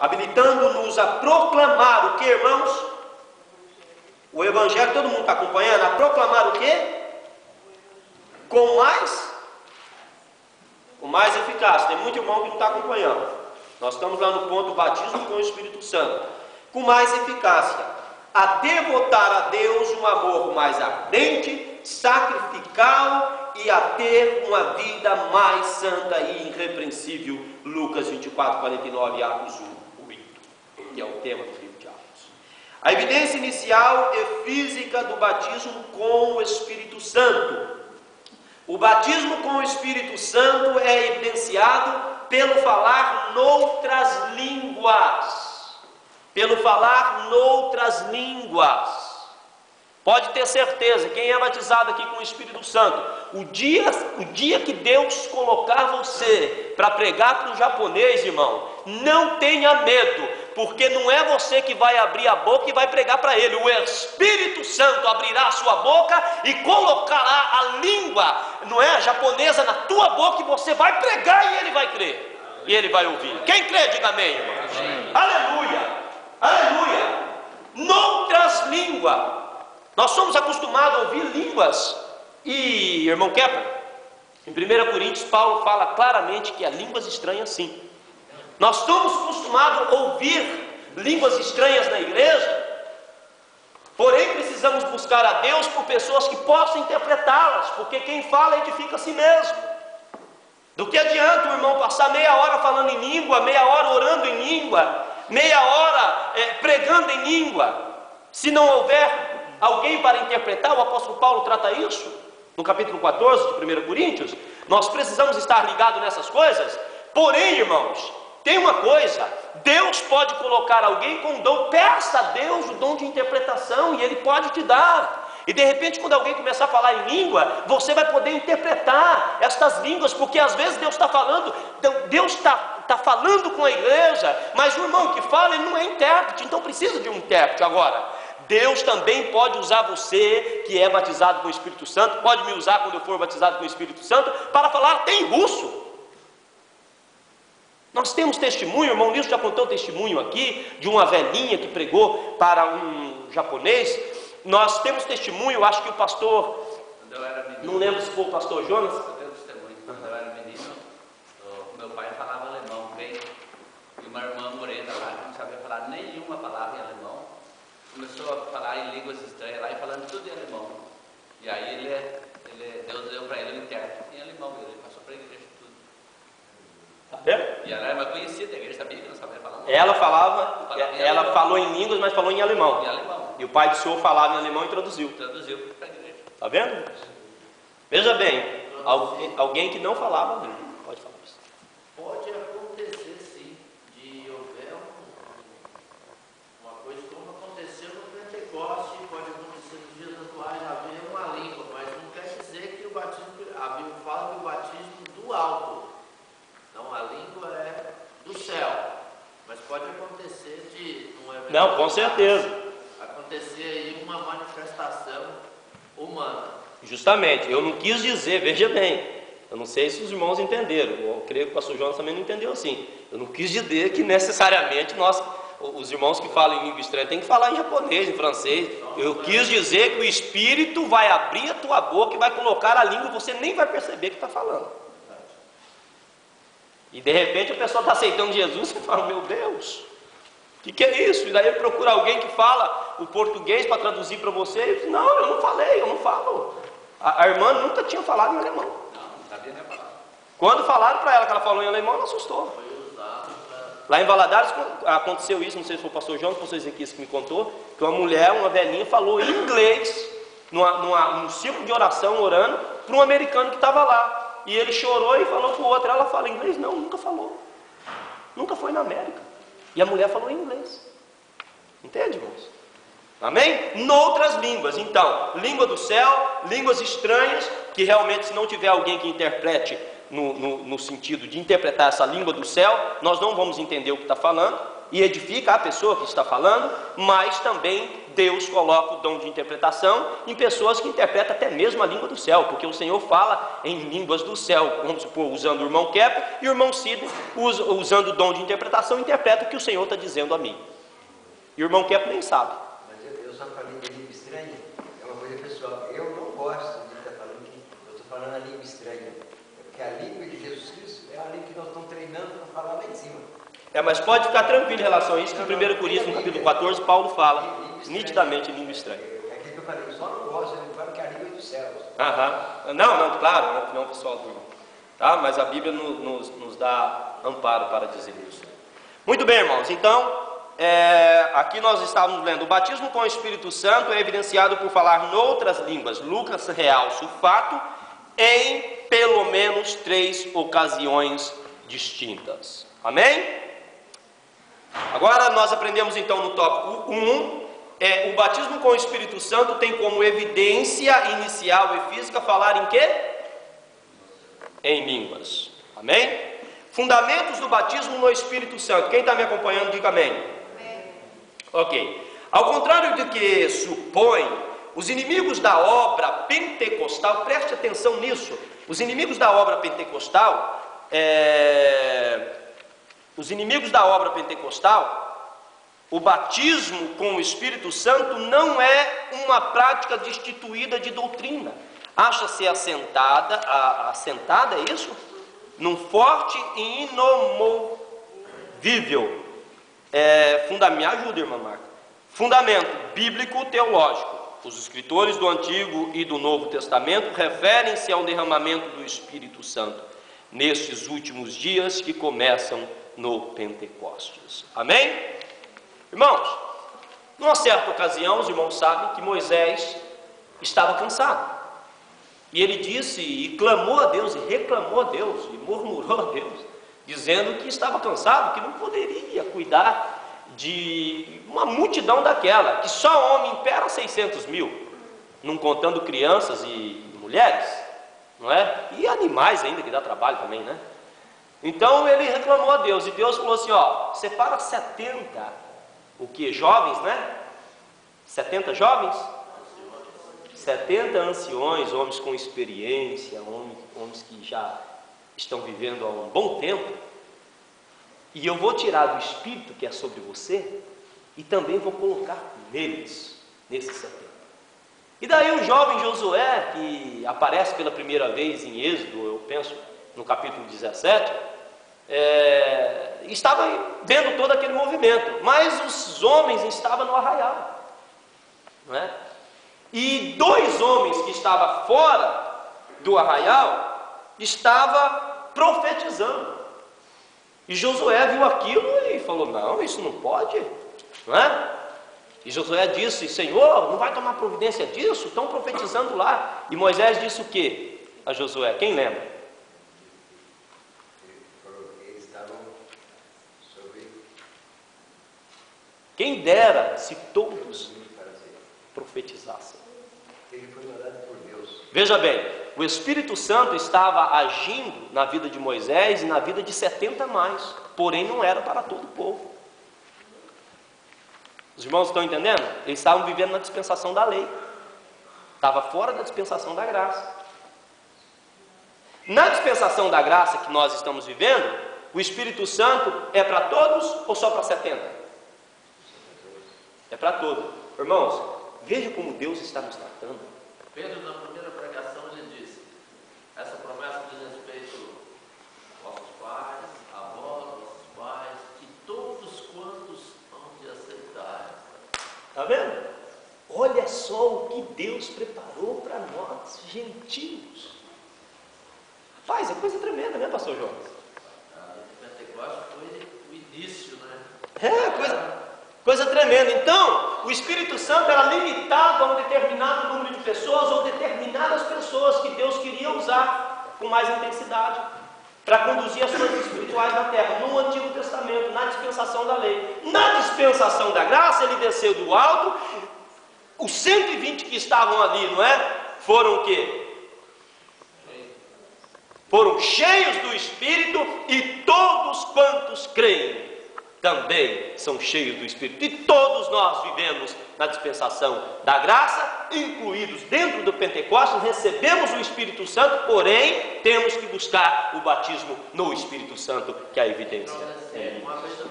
habilitando-nos a proclamar o que, irmãos? O Evangelho, todo mundo está acompanhando? A proclamar o que? Com mais eficácia. Tem muito irmão que não está acompanhando. Nós estamos lá no ponto batismo com o Espírito Santo. Com mais eficácia, a devotar a Deus um amor mais ardente, sacrificá-lo e a ter uma vida mais santa e irrepreensível. Lucas 24, 49 e Atos 1, 8, que é o tema do livro de Atos. A evidência inicial e física do batismo com o Espírito Santo. O batismo com o Espírito Santo é evidenciado pelo falar noutras línguas. Pelo falar noutras línguas. Pode ter certeza, quem é batizado aqui com o Espírito Santo, o dia que Deus colocar você para pregar para um japonês, irmão, não tenha medo, porque não é você que vai abrir a boca e vai pregar para ele. O Espírito Santo abrirá a sua boca e colocará a língua, não é, japonesa na tua boca, e você vai pregar e ele vai crer, e ele vai ouvir. Quem crê, diga amém, irmão. Aleluia, aleluia. Noutras línguas. Nós somos acostumados a ouvir línguas. E, irmão Kepler, em 1 Coríntios, Paulo fala claramente que há línguas estranhas sim. Nós estamos acostumados a ouvir línguas estranhas na igreja, porém precisamos buscar a Deus por pessoas que possam interpretá-las, porque quem fala edifica a si mesmo. Do que adianta o irmão passar meia hora falando em língua, meia hora orando em língua, meia hora pregando em língua, se não houver alguém para interpretar? O apóstolo Paulo trata isso no capítulo 14 de 1 Coríntios. Nós precisamos estar ligados nessas coisas. Porém, irmãos, tem uma coisa: Deus pode colocar alguém com um dom. Peça a Deus o dom de interpretação e Ele pode te dar. E de repente, quando alguém começar a falar em língua, você vai poder interpretar estas línguas, porque às vezes Deus está falando, Deus está falando com a igreja, mas o irmão que fala, ele não é intérprete, então precisa de um intérprete. Agora, Deus também pode usar você, que é batizado com o Espírito Santo, pode me usar quando eu for batizado com o Espírito Santo, para falar até em russo. Nós temos testemunho, o irmão Nilson já contou um testemunho aqui, de uma velhinha que pregou para um japonês. Nós temos testemunho, acho que o pastor, não lembro se foi o pastor Jonas. Eu tenho testemunho, quando eu era menino, meu pai falava alemão bem, e uma irmã morena lá, que não sabia falar nenhuma palavra em alemão, começou a falar em línguas estranhas lá e falando tudo em alemão. E aí Deus deu para ele um intérprete em alemão, ele passou para a igreja tudo. Tá vendo? E ela era uma conhecida da igreja, sabia que não sabia falar. Ela falou em línguas, mas falou em alemão. Em alemão. E o pai do senhor falava em alemão e traduziu. Traduziu para a igreja. Tá vendo? Veja bem, alguém que não falava a língua. Pode falar isso. Pode acontecer sim, de houver uma coisa como aconteceu no Pentecoste, pode acontecer nos dias atuais, haver uma língua, mas não quer dizer que o batismo, a Bíblia fala que o batismo do alto, não, a língua é do céu, mas pode acontecer de Não, com certeza. acontecer aí uma manifestação humana. Justamente, eu não quis dizer, veja bem, eu não sei se os irmãos entenderam, eu creio que o pastor Jonas também não entendeu assim. Eu não quis dizer que necessariamente os irmãos que falam em língua estranha têm que falar em japonês, em francês. Eu quis dizer que o Espírito vai abrir a tua boca e vai colocar a língua, você nem vai perceber que está falando. E de repente a pessoa está aceitando Jesus e fala, meu Deus, o que é isso? E daí ele procura alguém que fala o português para traduzir para você. E diz, não, eu não falei, eu não falo. A irmã nunca tinha falado em alemão. Não sabia nem falar. Quando falaram para ela que ela falou em alemão, ela assustou. Lá em Valadares aconteceu isso, não sei se foi o pastor João, o pastor Ezequias que me contou, que uma mulher, uma velhinha, falou em inglês, num círculo de oração, orando, para um americano que estava lá. E ele chorou e falou para o outro, ela fala inglês? Não, nunca falou. Nunca foi na América. E a mulher falou em inglês. Entende, irmãos? Amém? Noutras línguas. Então, língua do céu, línguas estranhas, que realmente se não tiver alguém que interprete, no sentido de interpretar essa língua do céu, nós não vamos entender o que está falando, e edifica a pessoa que está falando, mas também Deus coloca o dom de interpretação em pessoas que interpretam até mesmo a língua do céu, porque o Senhor fala em línguas do céu, vamos supor, usando o irmão Kepler, e o irmão Sidney, usando o dom de interpretação, interpreta o que o Senhor está dizendo a mim. E o irmão Kepler nem sabe. Mas eu só falei de língua estranha, é uma coisa pessoal. Eu não gosto de estar falando que eu estou falando a língua estranha, porque a língua de Jesus Cristo é a língua que nós estamos treinando para falar lá em cima. Mas pode ficar tranquilo em relação a isso, que em 1 Coríntios, no capítulo 14, Paulo fala nitidamente em língua estranha. É aquilo que eu falei, eu só não gosto, eu falo que é a língua dos céus. Não, claro, não pessoal, tá? Mas a Bíblia nos dá amparo para dizer isso. Muito bem, irmãos, então, aqui nós estávamos lendo, o batismo com o Espírito Santo é evidenciado por falar noutras línguas. Lucas realça o fato em pelo menos 3 ocasiões distintas. Amém? Agora nós aprendemos então no tópico 1, o batismo com o Espírito Santo tem como evidência inicial e física falar em quê? Em línguas. Amém? Fundamentos do batismo no Espírito Santo. Quem está me acompanhando, diga amém. Amém. Ok. Ao contrário do que supõe, os inimigos da obra pentecostal, preste atenção nisso, os inimigos da obra pentecostal, o batismo com o Espírito Santo não é uma prática destituída de doutrina. Acha-se assentada, é isso? Num forte e inomovível me ajuda, irmã Marta. Fundamento bíblico-teológico. Os escritores do Antigo e do Novo Testamento referem-se ao derramamento do Espírito Santo nestes últimos dias que começam no Pentecostes. Amém? Irmãos, numa certa ocasião, os irmãos sabem que Moisés estava cansado. E ele disse e clamou a Deus, e reclamou a Deus, e murmurou a Deus, dizendo que estava cansado, que não poderia cuidar de uma multidão daquela, que só homem impera 600 mil, não contando crianças e mulheres, não é? E animais ainda, que dá trabalho também, né? Então ele reclamou a Deus, e Deus falou assim, separa 70, jovens, né? 70 jovens? 70 anciões, homens com experiência, homens que já estão vivendo há um bom tempo, e eu vou tirar do Espírito que é sobre você, e também vou colocar neles, nesses 70. E daí o jovem Josué, que aparece pela primeira vez em Êxodo, eu penso, no capítulo 17, estava vendo todo aquele movimento, mas os homens estavam no arraial, não é? E 2 homens que estavam fora do arraial estavam profetizando. E Josué viu aquilo e falou, não, isso não pode, não é? E Josué disse, Senhor, não vai tomar providência disso? Estão profetizando lá. E Moisés disse o que a Josué? Quem lembra? Eles estavam sobre... Quem dera se todos profetizassem. Ele foi mandado por Deus. Veja bem, o Espírito Santo estava agindo na vida de Moisés e na vida de 70 mais, porém não era para todo o povo. Os irmãos estão entendendo? Eles estavam vivendo na dispensação da lei, estava fora da dispensação da graça. Na dispensação da graça que nós estamos vivendo, o Espírito Santo é para todos ou só para 70? É para todos. Irmãos, veja como Deus está nos tratando. Pedro, na primeira pregação, ele disse, essa promessa diz respeito aos vossos pais, avós, vossos pais, e todos quantos hão de aceitar. Está vendo? Olha só o que Deus preparou para nós, gentios. Rapaz, é coisa tremenda, né, pastor João? O Pentecostes foi o início, né? Coisa tremenda. Então, o Espírito Santo era limitado a um determinado número de pessoas ou determinadas pessoas que Deus queria usar com mais intensidade para conduzir as coisas espirituais na terra, no Antigo Testamento, na dispensação da lei. Na dispensação da graça, ele desceu do alto. Os 120 que estavam ali, não é? Foram o quê? foram cheios do Espírito, e todos quantos creem também são cheios do Espírito. E todos nós vivemos na dispensação da graça, incluídos dentro do Pentecostes, recebemos o Espírito Santo, porém temos que buscar o batismo no Espírito Santo, que é a evidência. Uma coisa